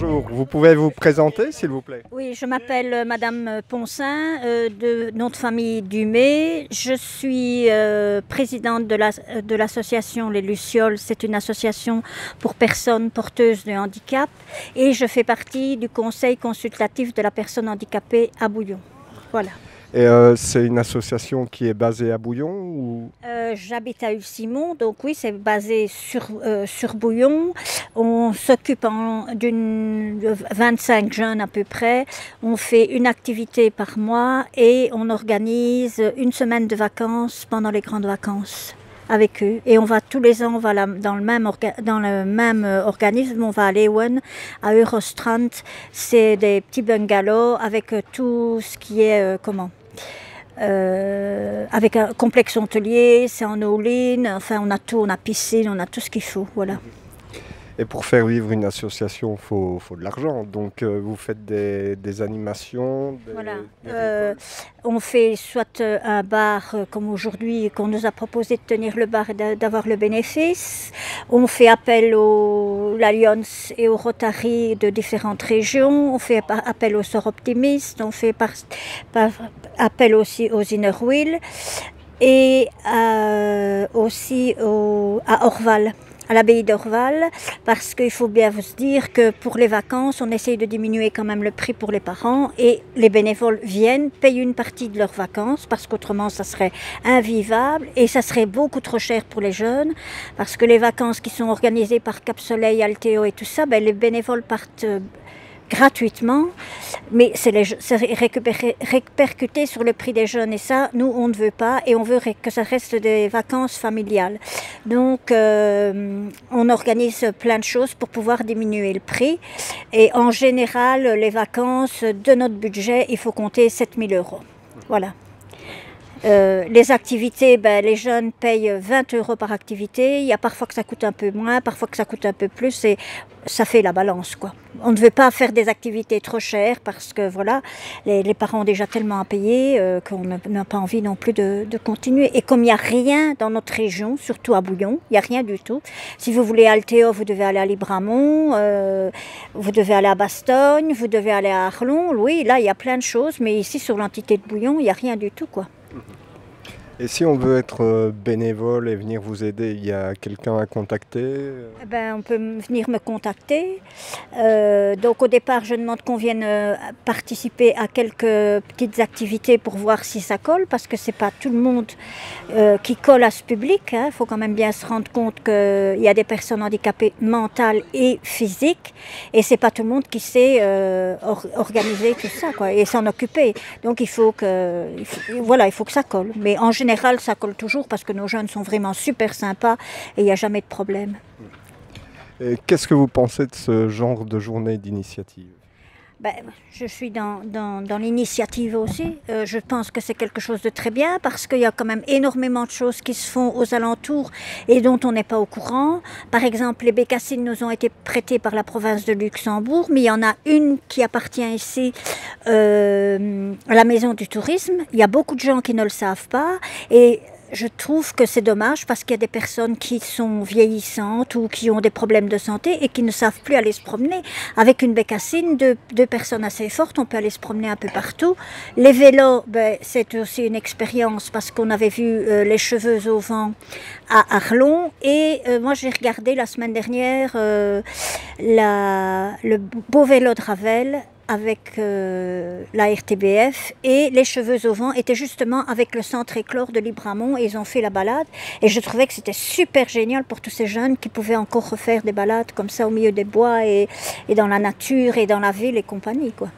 Bonjour, vous pouvez vous présenter s'il vous plaît? Oui, je m'appelle Madame Poncin, de nom de famille Dumay. Je suis présidente de l'association Les Lucioles. C'est une association pour personnes porteuses de handicap et je fais partie du conseil consultatif de la personne handicapée à Bouillon. Voilà. Et c'est une association qui est basée à Bouillon ou... J'habite à Hulle-Simon, donc oui, c'est basé sur Bouillon. On s'occupe de 25 jeunes à peu près. On fait une activité par mois et on organise une semaine de vacances pendant les grandes vacances avec eux. Et on va tous les ans, on va dans le même organisme, on va à Leeuwen, à Eurostrand. C'est des petits bungalows avec tout ce qui est, avec un complexe hôtelier, c'est en all-in, enfin on a tout, on a piscine, on a tout ce qu'il faut, voilà. Et pour faire vivre une association, il faut de l'argent. Donc vous faites des animations, Voilà. des On fait soit un bar comme aujourd'hui qu'on nous a proposé de tenir le bar et d'avoir le bénéfice. On fait appel aux l'Alliance et aux Rotary de différentes régions. On fait appel aux Sœurs Optimistes. On fait appel aussi aux Inner Wheel et aussi à Orval, à l'abbaye d'Orval, parce qu'il faut bien vous dire que pour les vacances, on essaye de diminuer quand même le prix pour les parents et les bénévoles viennent, payent une partie de leurs vacances parce qu'autrement ça serait invivable et ça serait beaucoup trop cher pour les jeunes parce que les vacances qui sont organisées par Cap Soleil, Altéo et tout ça, les bénévoles partent gratuitement, mais c'est répercuté sur le prix des jeunes et ça, nous, on ne veut pas et on veut que ça reste des vacances familiales. Donc, on organise plein de choses pour pouvoir diminuer le prix et en général, les vacances de notre budget, il faut compter 7 000 €. Voilà. Les activités, les jeunes payent 20 € par activité. Il y a parfois que ça coûte un peu moins, parfois que ça coûte un peu plus et ça fait la balance, quoi. On ne veut pas faire des activités trop chères parce que voilà, les parents ont déjà tellement à payer qu'on n'a pas envie non plus de continuer. Et comme il n'y a rien dans notre région, surtout à Bouillon, il n'y a rien du tout. Si vous voulez à Altéo, vous devez aller à Libramont, vous devez aller à Bastogne, vous devez aller à Arlon. Oui, là, il y a plein de choses, mais ici, sur l'entité de Bouillon, il n'y a rien du tout, quoi. Et si on veut être bénévole et venir vous aider, il y a quelqu'un à contacter? On peut venir me contacter. Donc au départ, je demande qu'on vienne participer à quelques petites activités pour voir si ça colle, parce que c'est pas tout le monde qui colle à ce public. Il faut quand même bien se rendre compte qu'il y a des personnes handicapées mentales et physiques, et c'est pas tout le monde qui sait organiser tout ça, quoi, et s'en occuper. Donc il faut que ça colle. Mais en général, ça colle toujours parce que nos jeunes sont vraiment super sympas et il n'y a jamais de problème. Qu'est-ce que vous pensez de ce genre de journée d'initiative? Je suis dans l'initiative aussi. Je pense que c'est quelque chose de très bien parce qu'il y a quand même énormément de choses qui se font aux alentours et dont on n'est pas au courant. Par exemple, les bécassines nous ont été prêtées par la province de Luxembourg, mais il y en a une qui appartient ici à la Maison du Tourisme. Il y a beaucoup de gens qui ne le savent pas et je trouve que c'est dommage parce qu'il y a des personnes qui sont vieillissantes ou qui ont des problèmes de santé et qui ne savent plus aller se promener. Avec une bécassine, deux personnes assez fortes, on peut aller se promener un peu partout. Les vélos, c'est aussi une expérience parce qu'on avait vu les cheveux au vent à Arlon. Et moi, j'ai regardé la semaine dernière le beau vélo de Ravel avec la RTBF et les cheveux au vent étaient justement avec le centre Éclore de Libramont et ils ont fait la balade et je trouvais que c'était super génial pour tous ces jeunes qui pouvaient encore refaire des balades comme ça au milieu des bois et dans la nature et dans la ville et compagnie, quoi.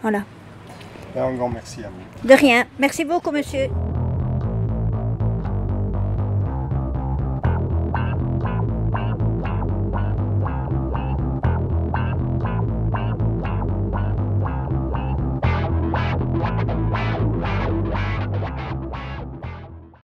Voilà. Un grand merci à vous. De rien. Merci beaucoup, monsieur.